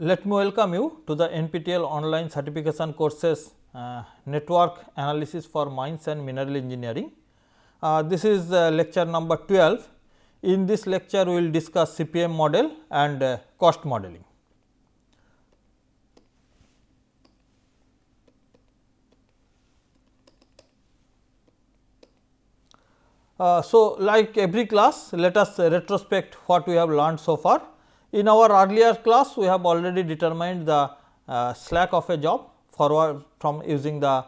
Let me welcome you to the NPTEL online certification courses Network Analysis for Mines and Mineral Engineering. This is lecture number 12. In this lecture, we will discuss CPM model and cost modeling. So, like every class, let us retrospect what we have learned so far. In our earlier class, we have already determined the slack of a job forward from using the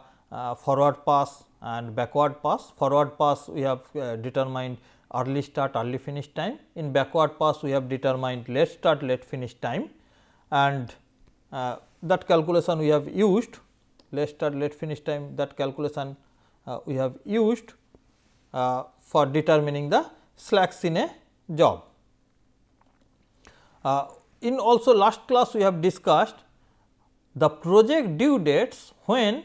forward pass and backward pass. Forward pass we have determined early start, early finish time. In backward pass, we have determined late start, late finish time, and that calculation we have used late start, late finish time, that calculation we have used for determining the slacks in a job. In also last class we have discussed the project due dates when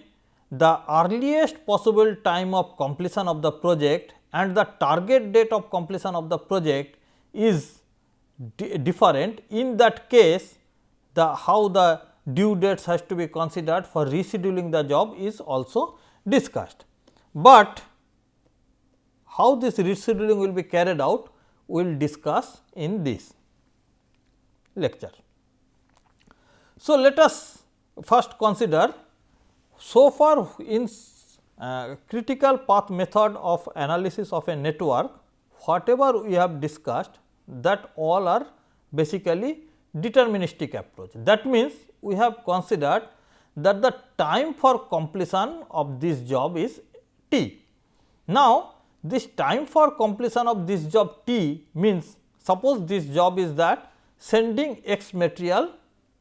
the earliest possible time of completion of the project and the target date of completion of the project is different. In that case, how the due dates has to be considered for rescheduling the job is also discussed. But how this rescheduling will be carried out, we will discuss in this lecture. So, let us first consider, so far in critical path method of analysis of a network, whatever we have discussed, that all are basically deterministic approach. That means, we have considered that the time for completion of this job is T. Now, this time for completion of this job T means, suppose this job is that sending X material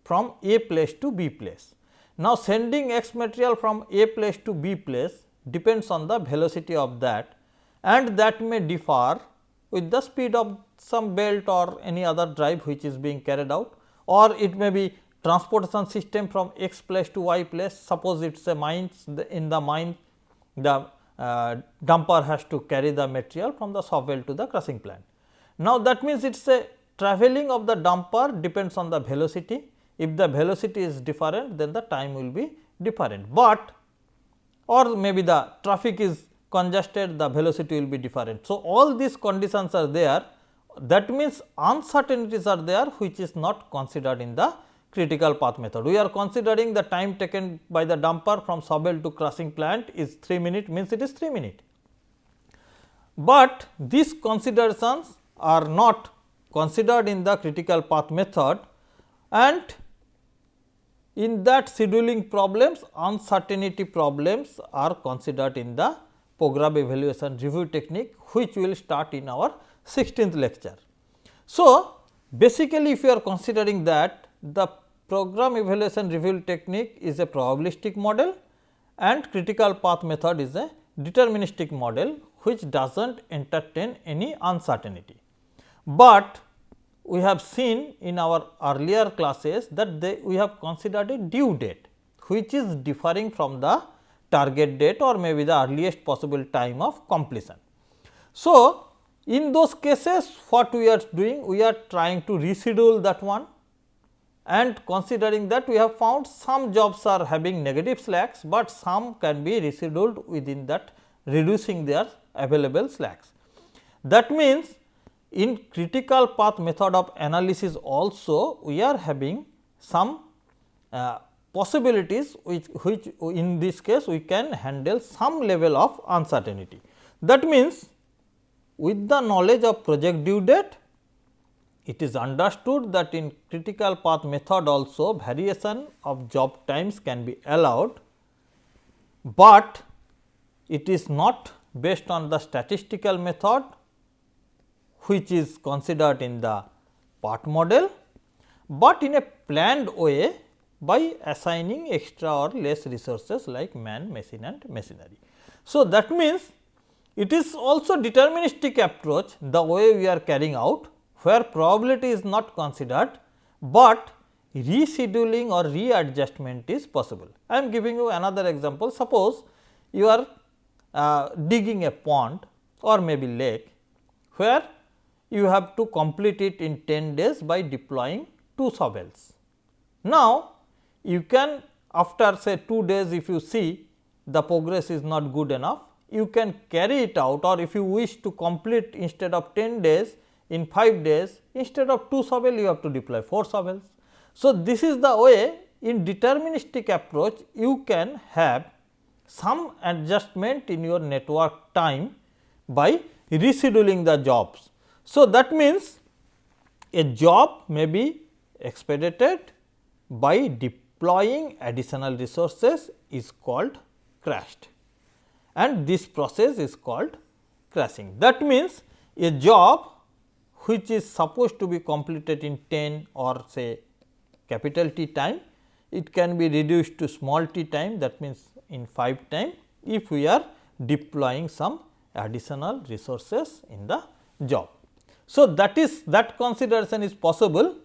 from A place to B place. Now, sending X material from A place to B place depends on the velocity of that, and that may differ with the speed of some belt or any other drive which is being carried out, or it may be transportation system from X place to Y place. Suppose it is a mines, in the mine the dumper has to carry the material from the shovel to the crushing plant. Now, that means it is a travelling of the dumper depends on the velocity. If the velocity is different, then the time will be different, but or maybe the traffic is congested, the velocity will be different. So, all these conditions are there, that means uncertainties are there which is not considered in the critical path method. We are considering the time taken by the dumper from shovel to crushing plant is 3 minutes, means it is 3 minutes. But these considerations are not considered in the critical path method, and in that scheduling problems, uncertainty problems are considered in the program evaluation review technique, which we will start in our 16th lecture. So, basically if you are considering that, the program evaluation review technique is a probabilistic model and critical path method is a deterministic model which does not entertain any uncertainty. But we have seen in our earlier classes that we have considered a due date which is differing from the target date or maybe the earliest possible time of completion. So, in those cases what we are doing, we are trying to reschedule that one, and considering that we have found some jobs are having negative slacks, but some can be rescheduled within that, reducing their available slacks. That means, in critical path method of analysis also we are having some possibilities which in this case we can handle some level of uncertainty. That means, with the knowledge of project due date, it is understood that in critical path method also variation of job times can be allowed, but it is not based on the statistical method which is considered in the part model, but in a planned way by assigning extra or less resources like man, machine and machinery. So, that means, it is also deterministic approach the way we are carrying out, where probability is not considered, but rescheduling or readjustment is possible. I am giving you another example. Suppose you are digging a pond or maybe lake, where you have to complete it in 10 days by deploying 2 shovels. Now, you can after say 2 days if you see the progress is not good enough, you can carry it out, or if you wish to complete instead of 10 days in 5 days, instead of 2 shovels you have to deploy 4 shovels. So, this is the way in deterministic approach you can have some adjustment in your network time by rescheduling the jobs. So, that means a job may be expedited by deploying additional resources is called crashed, and this process is called crashing. That means, a job which is supposed to be completed in 10 or say capital T time, it can be reduced to small t time, that means in 5 time if we are deploying some additional resources in the job. So, that consideration is possible.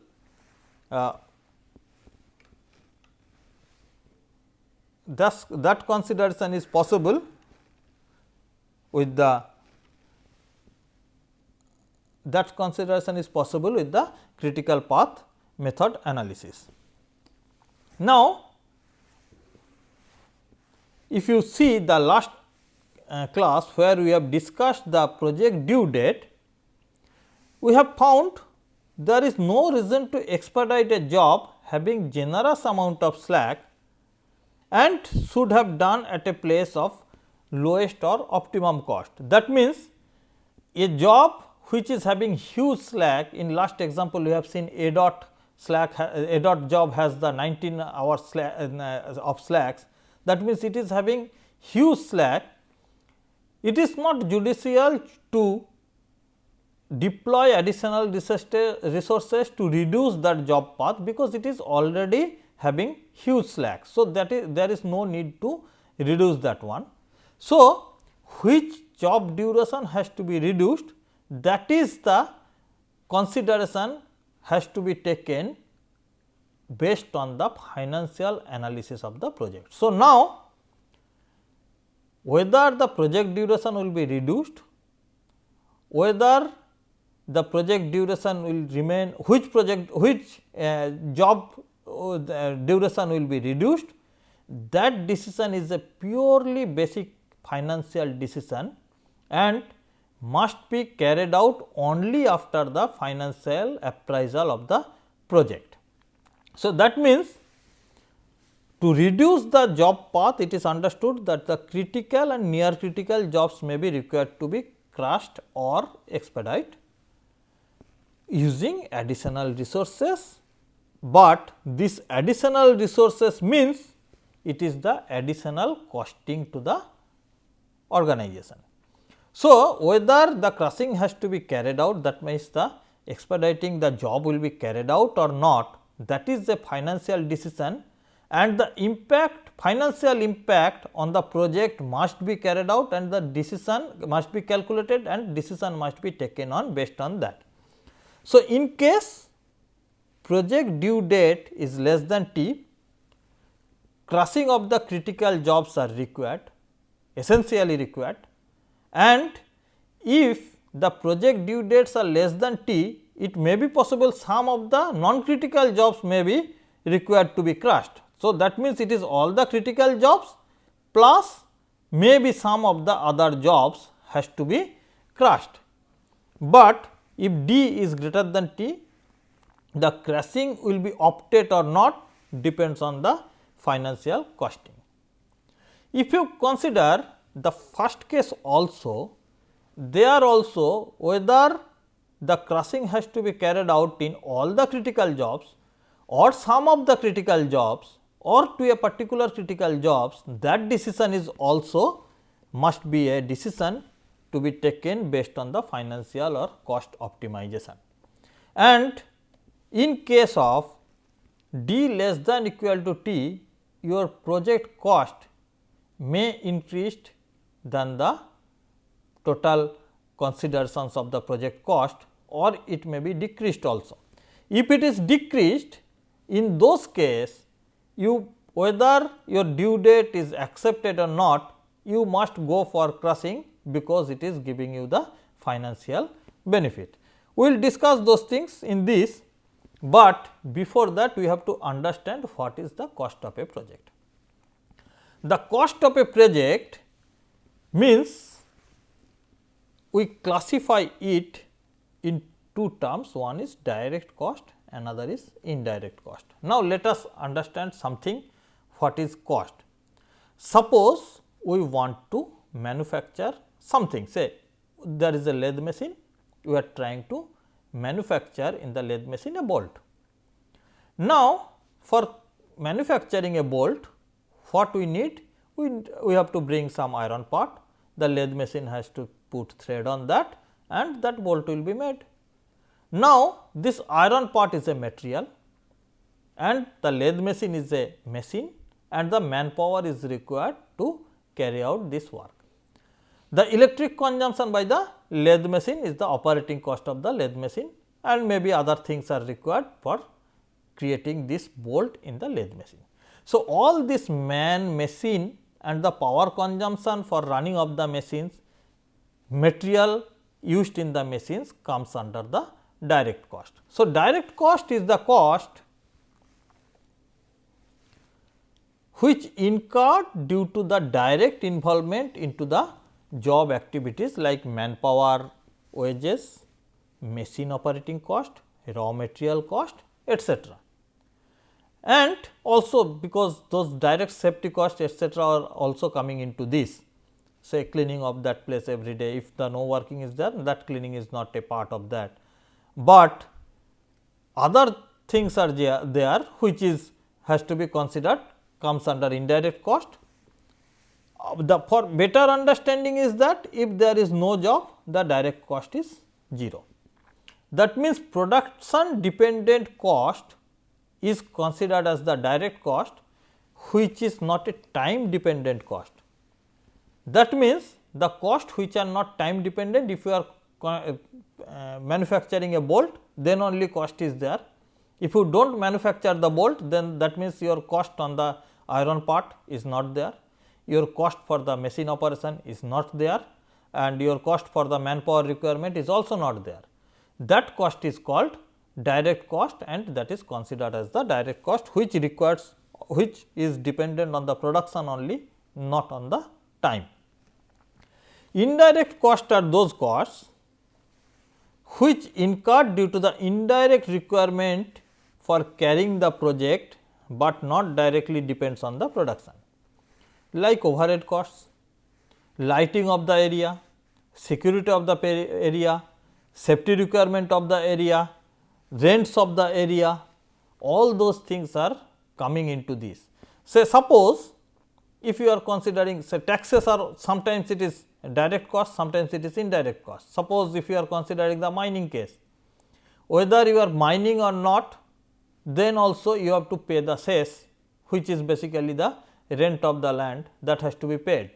Thus, that consideration is possible with the critical path method analysis. Now, if you see the last class where we have discussed the project due date, we have found there is no reason to expedite a job having generous amount of slack and should have done at a place of lowest or optimum cost. That means, a job which is having huge slack, in last example we have seen A dot job has the 19 hours of slacks, that means it is having huge slack. It is not judicious to deploy additional resources to reduce that job path, because it is already having huge slack. So, there is no need to reduce that one. So, which job duration has to be reduced, that is the consideration has to be taken based on the financial analysis of the project. So, now whether the project duration will be reduced, whether the project duration will remain, which job duration will be reduced, that decision is a purely basic financial decision and must be carried out only after the financial appraisal of the project. So, that means, to reduce the job path, it is understood that the critical and near critical jobs may be required to be crushed or expedite using additional resources, but this additional resources means it is the additional costing to the organization. So, whether the crushing has to be carried out, that means the expediting the job will be carried out or not, that is a financial decision, and the financial impact on the project must be carried out and the decision must be calculated and decision must be taken on based on that. So, in case project due date is less than T, crushing of the critical jobs are required, essentially required, and if the project due dates are less than T, it may be possible some of the non-critical jobs may be required to be crushed. So, that means it is all the critical jobs plus maybe some of the other jobs has to be crushed. But if D is greater than T, the crushing will be opted or not depends on the financial costing. If you consider the first case also, there also whether the crushing has to be carried out in all the critical jobs or some of the critical jobs or to a particular critical jobs, that decision is also must be a decision to be taken based on the financial or cost optimization. And in case of D less than equal to T, your project cost may increase than the total considerations of the project cost, or it may be decreased also. If it is decreased, in those case whether your due date is accepted or not, you must go for crushing because it is giving you the financial benefit. We will discuss those things in this. but before that we have to understand what is the cost of a project. The cost of a project means we classify it in two terms, one is direct cost, another is indirect cost. Now, let us understand something what is cost. Suppose we want to manufacture something, say there is a lathe machine, we are trying to manufacture in the lathe machine a bolt. Now, for manufacturing a bolt, what we need? We have to bring some iron part, the lathe machine has to put thread on that and that bolt will be made. Now, this iron part is a material and the lathe machine is a machine and the manpower is required to carry out this work. The electric consumption by the lathe machine is the operating cost of the lathe machine and maybe other things are required for creating this bolt in the lathe machine. So, all this man, machine and the power consumption for running of the machines, material used in the machines comes under the direct cost. So, direct cost is the cost which incurred due to the direct involvement into the job activities like manpower, wages, machine operating cost, raw material cost, etc. And also because those direct safety costs etc. are also coming into this, say cleaning of that place every day, if the no working is there, that cleaning is not a part of that, but other things are there which is has to be considered, comes under indirect cost. The for better understanding is that if there is no job, the direct cost is 0. That means, production dependent cost is considered as the direct cost, which is not a time dependent cost. That means, the cost which are not time dependent, if you are manufacturing a bolt, then only cost is there. If you do not manufacture the bolt, then that means your cost on the iron part is not there, your cost for the machine operation is not there and your cost for the manpower requirement is also not there. That cost is called direct cost and that is considered as the direct cost, which requires, which is dependent on the production only, not on the time. Indirect costs are those costs which incurred due to the indirect requirement for carrying the project, but not directly depends on the production, like overhead costs, lighting of the area, security of the area, safety requirement of the area, rents of the area, all those things are coming into this. Say suppose if you are considering, say taxes are, sometimes it is direct cost, sometimes it is indirect cost. Suppose if you are considering the mining case, whether you are mining or not, then also you have to pay the cess, which is basically the rent of the land, that has to be paid.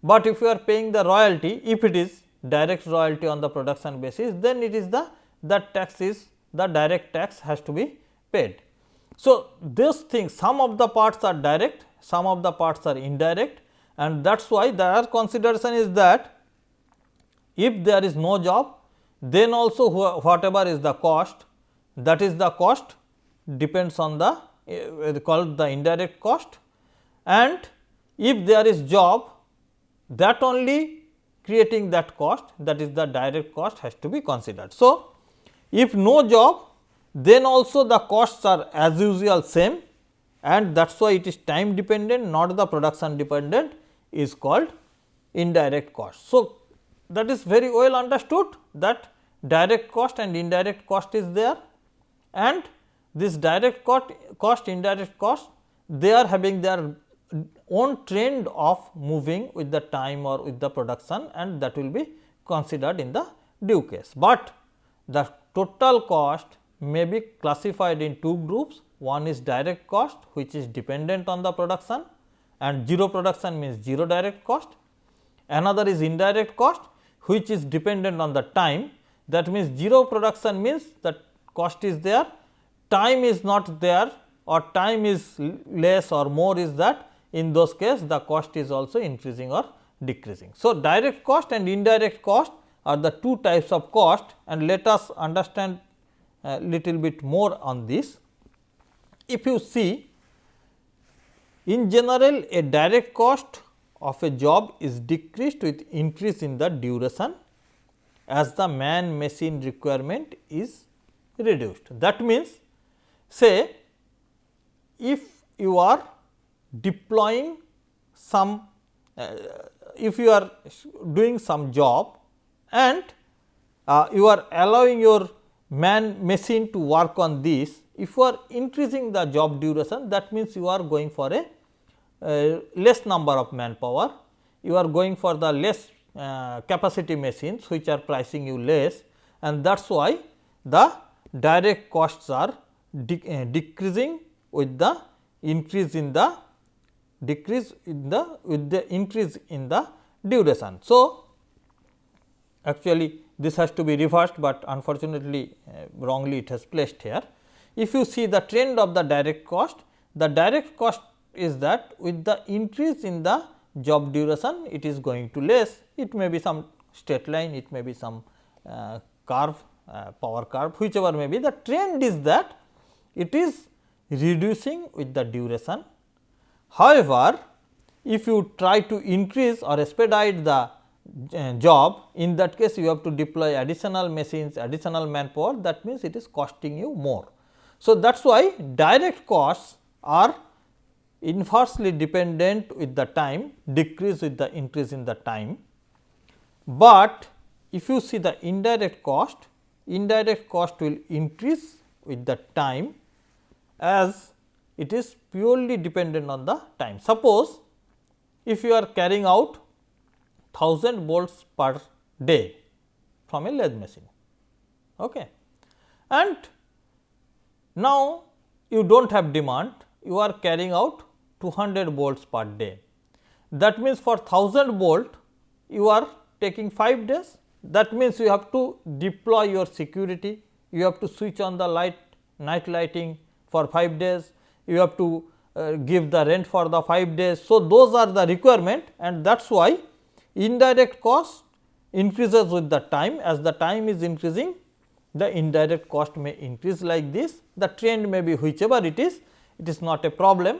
But if you are paying the royalty, if it is direct royalty on the production basis, then it is the, that tax is the direct tax has to be paid. So, this thing, some of the parts are direct, some of the parts are indirect, and that is why their consideration is that if there is no job, then also whatever is the cost, that is the cost depends on the called the indirect cost, and if there is job, that only creating that cost, that is the direct cost has to be considered. So, if no job, then also the costs are as usual same, and that is why it is time dependent, not the production dependent, is called indirect cost. So, that is very well understood that direct cost and indirect cost is there, and this direct cost, indirect cost, they are having their own trend of moving with the time or with the production, and that will be considered in the due case. But the total cost may be classified in two groups. One is direct cost, which is dependent on the production, and 0 production means 0 direct cost. Another is indirect cost, which is dependent on the time, that means 0 production means that cost is there, time is not there, or time is less or more is that, in those case the cost is also increasing or decreasing. So, direct cost and indirect cost are the two types of cost, and let us understand a little bit more on this. If you see, in general, a direct cost of a job is decreased with increase in the duration as the man machine requirement is reduced. That means, say if you are deploying some, if you are doing some job and you are allowing your man machine to work on this, if you are increasing the job duration, that means you are going for a less number of manpower, you are going for the less capacity machines which are pricing you less, and that is why the direct costs are decreasing with the increase in the increase in the duration. So, actually this has to be reversed, but unfortunately wrongly it has placed here. If you see the trend of the direct cost is that with the increase in the job duration, it is going to less. It may be some straight line, it may be some curve, power curve, whichever may be. The trend is that it is reducing with the duration. However, if you try to increase or expedite the job, in that case you have to deploy additional machines, additional manpower, that means it is costing you more. So, that is why direct costs are inversely dependent with the time, decrease with the increase in the time. But if you see the indirect cost will increase with the time as it is purely dependent on the time. Suppose if you are carrying out 1000 bolts per day from a lathe machine, okay, and now you do not have demand, you are carrying out 200 bolts per day. That means, for 1000 bolt you are taking 5 days. That means, you have to deploy your security, you have to switch on the night lighting for 5 days, you have to give the rent for the 5 days. So, those are the requirement, and that is why indirect cost increases with the time. As the time is increasing, the indirect cost may increase like this. The trend may be whichever it is not a problem,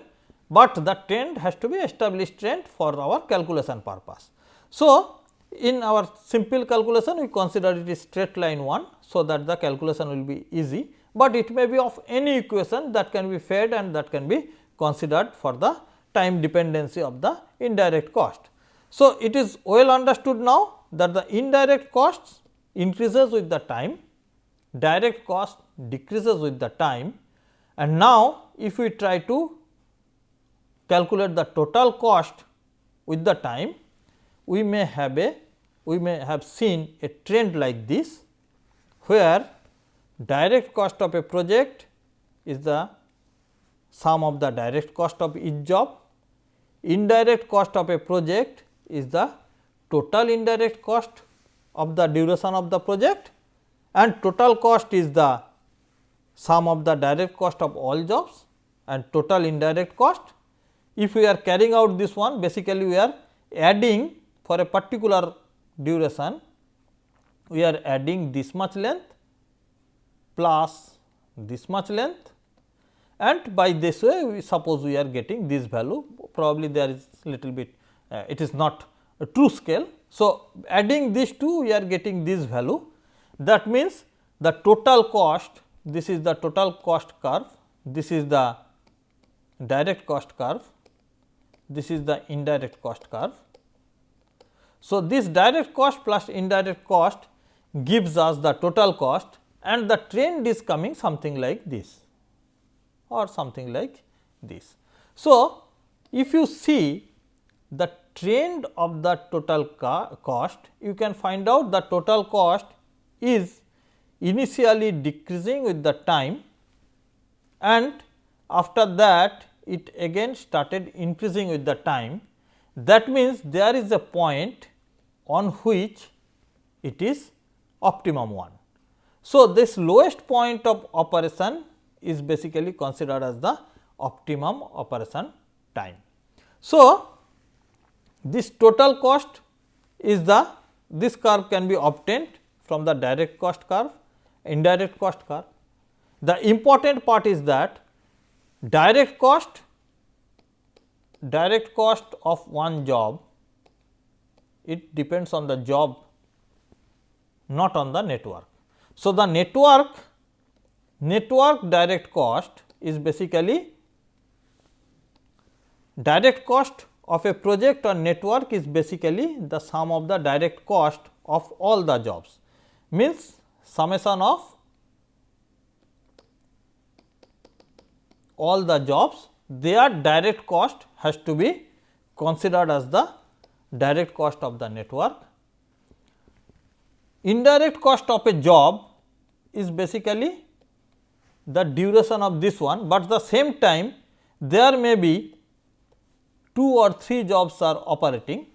but the trend has to be established trend for our calculation purpose. So, in our simple calculation we consider it is straight line one, so that the calculation will be easy, but it may be of any equation that can be fed and that can be considered for the time dependency of the indirect cost. So, it is well understood now that the indirect costs increases with the time, direct cost decreases with the time, and now if we try to calculate the total cost with the time, we may have seen a trend like this, where direct cost of a project is the sum of the direct cost of each job, indirect cost of a project is the total indirect cost of the duration of the project, and total cost is the sum of the direct cost of all jobs and total indirect cost. If we are carrying out this one, basically we are adding for a particular duration, we are adding this much length plus this much length, and by this way we suppose we are getting this value, probably there is little bit it is not a true scale. So, adding these two we are getting this value, that means the total cost, this is the total cost curve, this is the direct cost curve, this is the indirect cost curve. So, this direct cost plus indirect cost gives us the total cost, and the trend is coming something like this or something like this. So, if you see the trend of the total cost, you can find out the total cost is initially decreasing with the time, and after that it again started increasing with the time. That means, there is a point on which it is optimum one. So, this lowest point of operation is basically considered as the optimum operation time. So, this total cost is this curve can be obtained from the direct cost curve, indirect cost curve. the important part is that direct cost of one job, it depends on the job, not on the network. So, the network direct cost is basically direct cost of a project or network is basically the sum of the direct cost of all the jobs, means summation of all the jobs, their direct cost has to be considered as the direct cost of the network. Indirect cost of a job is basically the duration of this one, but at the same time there may be 2 or 3 jobs are operating.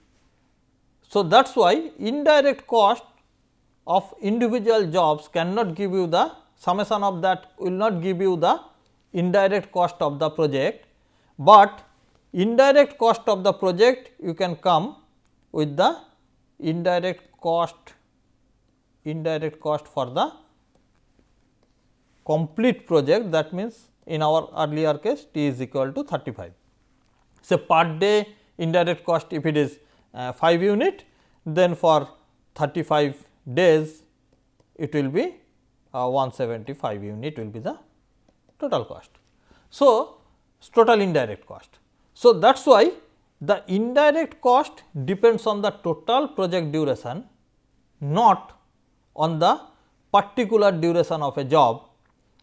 So, that is why indirect cost of individual jobs cannot give you the summation of that will not give you the indirect cost of the project, but indirect cost of the project you can come with the indirect cost for the complete project, that means in our earlier case T is equal to 35. So, per day indirect cost if it is 5 unit, then for 35 days it will be 175 unit will be the total cost. So, total indirect cost. So, that is why the indirect cost depends on the total project duration, not on the particular duration of a job,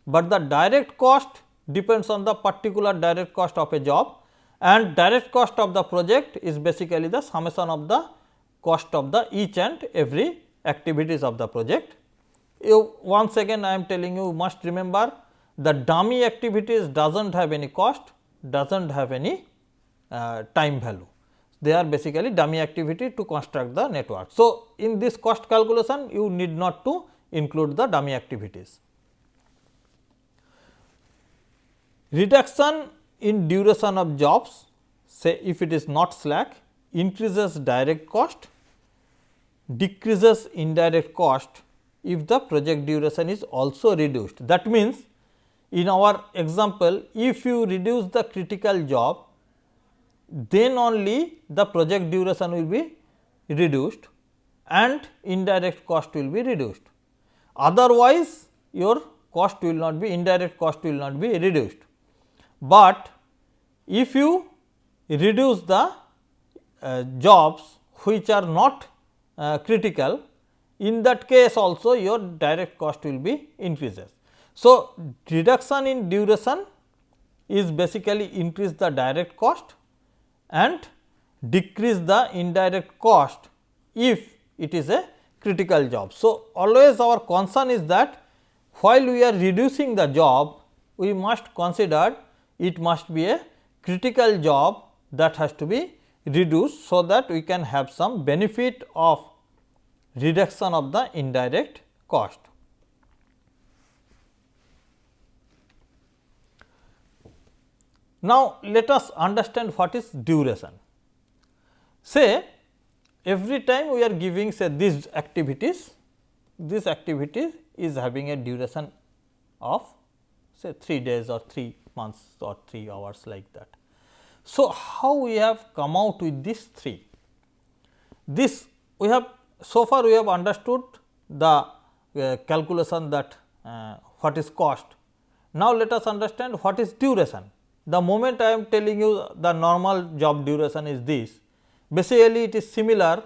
but the direct cost depends on the particular direct cost of a job, and direct cost of the project is basically the summation of the cost of the each and every activities of the project. Once again I am telling you must remember the dummy activities does not have any cost, does not have any time value. They are basically dummy activity to construct the network. So, in this cost calculation you need not to include the dummy activities. Reduction in duration of jobs, say if it is not slack, increases direct cost, decreases indirect cost if the project duration is also reduced. That means, in our example if you reduce the critical job, then only the project duration will be reduced and indirect cost will be reduced. Otherwise, your cost will not be indirect cost will not be reduced. But if you reduce the jobs which are not critical, in that case also your direct cost will be increases. So, reduction in duration is basically increase the direct cost and decrease the indirect cost if it is a critical job. So, always our concern is that while we are reducing the job, we must consider it must be a critical job that has to be reduced, so that we can have some benefit of reduction of the indirect cost. Now, let us understand what is duration. Say every time we are giving say these activities, this activity is having a duration of say 3 days or 3 months or 3 hours like that. So, how we have come out with these 3? This we have so far we have understood the calculation that what is cost. Now, let us understand what is duration. The moment I am telling you the normal job duration is this, basically it is similar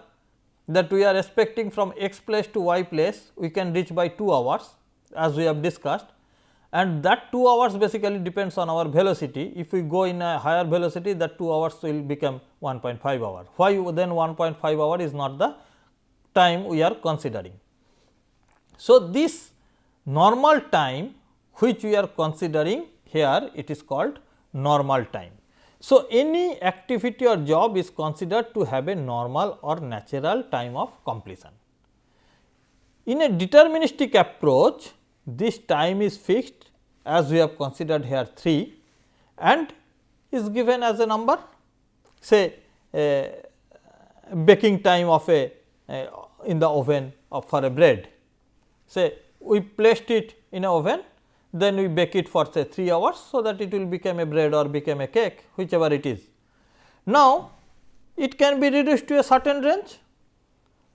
that we are expecting from x place to y place we can reach by 2 hours as we have discussed, and that 2 hours basically depends on our velocity. If we go in a higher velocity, that 2 hours will become 1.5 hour. Why then 1.5 hour is not the time we are considering. So, this normal time which we are considering here, it is called normal time. So, any activity or job is considered to have a normal or natural time of completion. In a deterministic approach, this time is fixed as we have considered here 3 and is given as a number, say baking time of a in the oven for a bread. Say we placed it in a oven, then we bake it for say 3 hours, so that it will become a bread or become a cake, whichever it is. Now, it can be reduced to a certain range,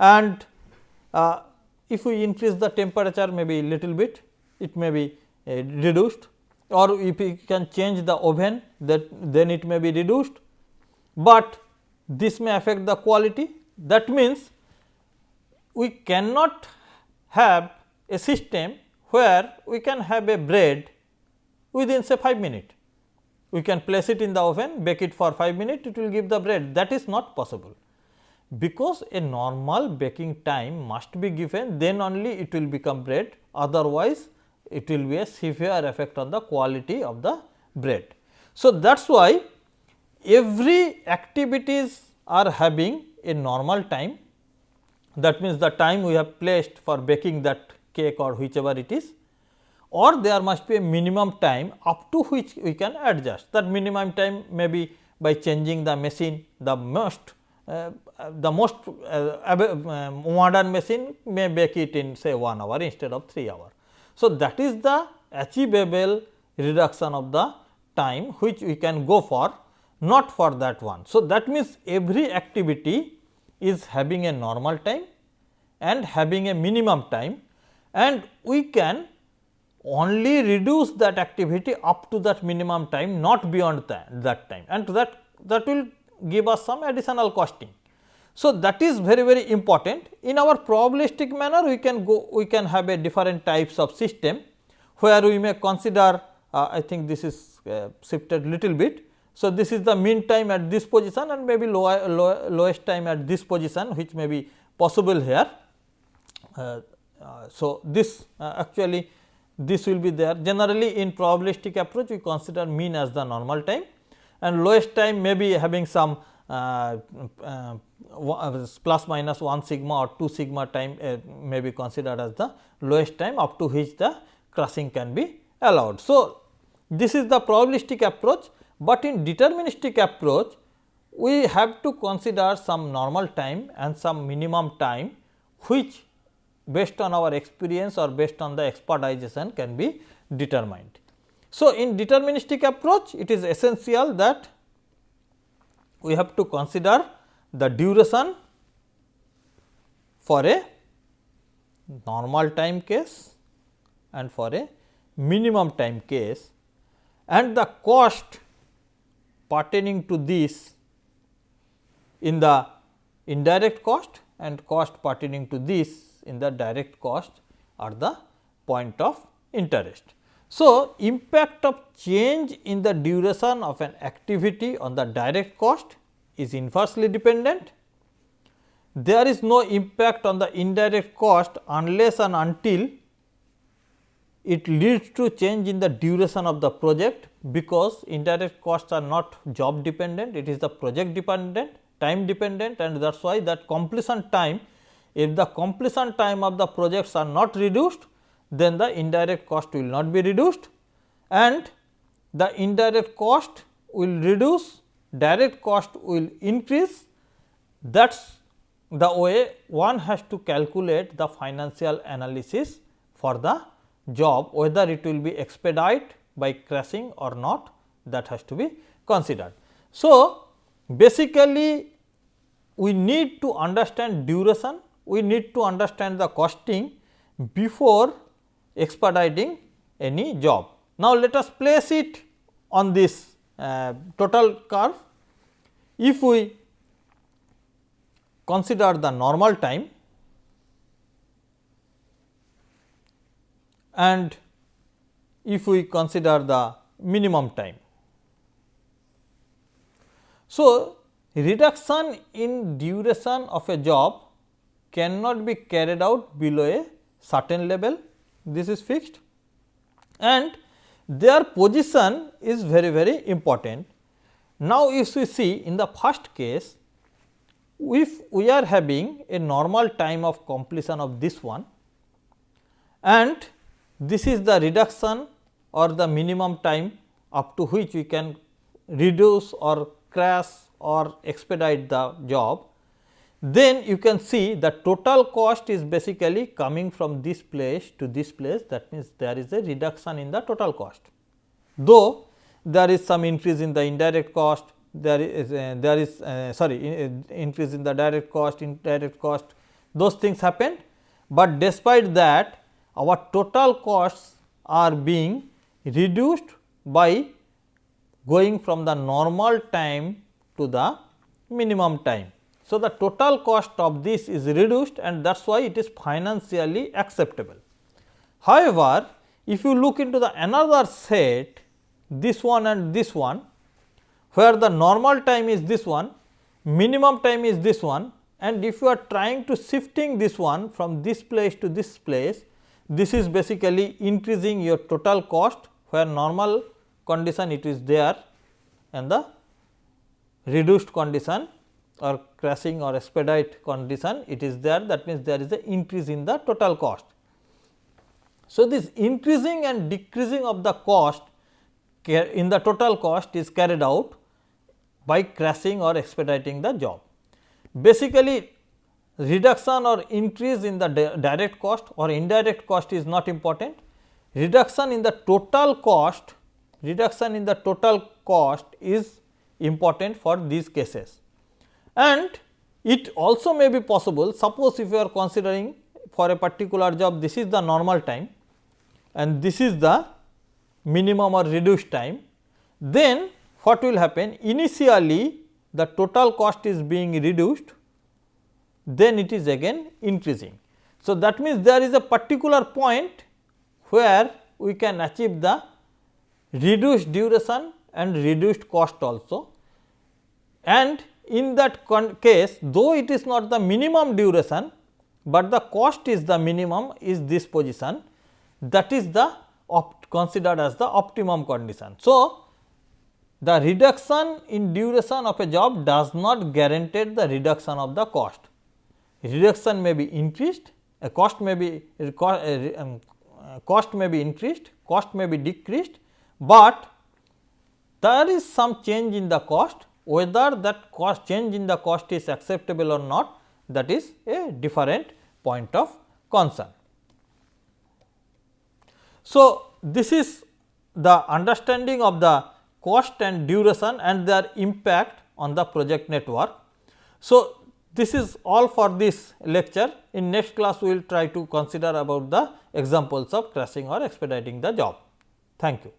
and if we increase the temperature maybe little bit, it may be reduced, or if we can change the oven, then it may be reduced, but this may affect the quality. That means, we cannot have a system where we can have a bread within say 5 minutes. We can place it in the oven, bake it for 5 minutes, it will give the bread. That is not possible, because a normal baking time must be given, then only it will become bread, otherwise it will be a severe effect on the quality of the bread. So, that is why every activities are having a normal time, that means the time we have placed for baking that cake or whichever it is, or there must be a minimum time up to which we can adjust. That minimum time may be by changing the machine, the most modern machine may bake it in say 1 hour instead of 3 hours. So, that is the achievable reduction of the time which we can go for, not for that one. So, that means every activity is having a normal time and having a minimum time, and we can only reduce that activity up to that minimum time, not beyond that time, and that will give us some additional costing. So, that is very important. In our probabilistic manner, we can have a different types of system, where we may consider I think this is shifted little bit. So, this is the mean time at this position and maybe lowest time at this position, which may be possible here. So, this actually this will be there. Generally, in probabilistic approach, we consider mean as the normal time, and lowest time may be having some plus minus 1 sigma or 2 sigma time may be considered as the lowest time, up to which the crushing can be allowed. So, this is the probabilistic approach, but in deterministic approach, we have to consider some normal time and some minimum time, which based on our experience or based on the expertization can be determined. So, in deterministic approach, it is essential that we have to consider the duration for a normal time case and for a minimum time case, and the cost pertaining to this in the indirect cost and cost pertaining to this in the direct cost are the point of interest. So, impact of change in the duration of an activity on the direct cost is inversely dependent. There is no impact on the indirect cost unless and until it leads to change in the duration of the project, because indirect costs are not job dependent, it is the project dependent, time dependent, and that is why that completion time, if the completion time of the projects are not reduced, then the indirect cost will not be reduced, and the indirect cost will reduce, direct cost will increase. That is the way one has to calculate the financial analysis for the job, whether it will be expedite by crushing or not, that has to be considered. So, basically we need to understand duration, we need to understand the costing before expediting any job. Now, let us place it on this total curve. If we consider the normal time and if we consider the minimum time. So, reduction in duration of a job cannot be carried out below a certain level, this is fixed, and their position is very important. Now, if we see in the first case, if we are having a normal time of completion of this one, and this is the reduction or the minimum time up to which we can reduce or crash or expedite the job, then you can see the total cost is basically coming from this place to this place, that means there is a reduction in the total cost. Though there is some increase in the indirect cost, increase in the direct cost, indirect cost, those things happen, but despite that our total costs are being reduced by going from the normal time to the minimum time. So, the total cost of this is reduced and that is why it is financially acceptable. However, if you look into the another set, this one and this one, where the normal time is this one, minimum time is this one, and if you are trying to shifting this one from this place to this place, this is basically increasing your total cost, where normal condition it is there and the reduced condition or crashing or expedite condition it is there, that means there is a increase in the total cost. So, this increasing and decreasing of the cost in the total cost is carried out by crashing or expediting the job. Basically, reduction or increase in the direct cost or indirect cost is not important. Reduction in the total cost is important for these cases. And it also may be possible, suppose if you are considering for a particular job, this is the normal time and this is the minimum or reduced time, then what will happen? Initially the total cost is being reduced, then it is again increasing. So, that means there is a particular point where we can achieve the reduced duration and reduced cost also, and in that case, though it is not the minimum duration, but the cost is the minimum is this position, that is the considered as the optimum condition. So, the reduction in duration of a job does not guarantee the reduction of the cost. Reduction may be increased, cost may be increased, cost may be decreased, but there is some change in the cost. Whether that cost change in the cost is acceptable or not, that is a different point of concern. So, this is the understanding of the cost and duration and their impact on the project network. So, this is all for this lecture. In next class, we will try to consider about the examples of crashing or expediting the job. Thank you.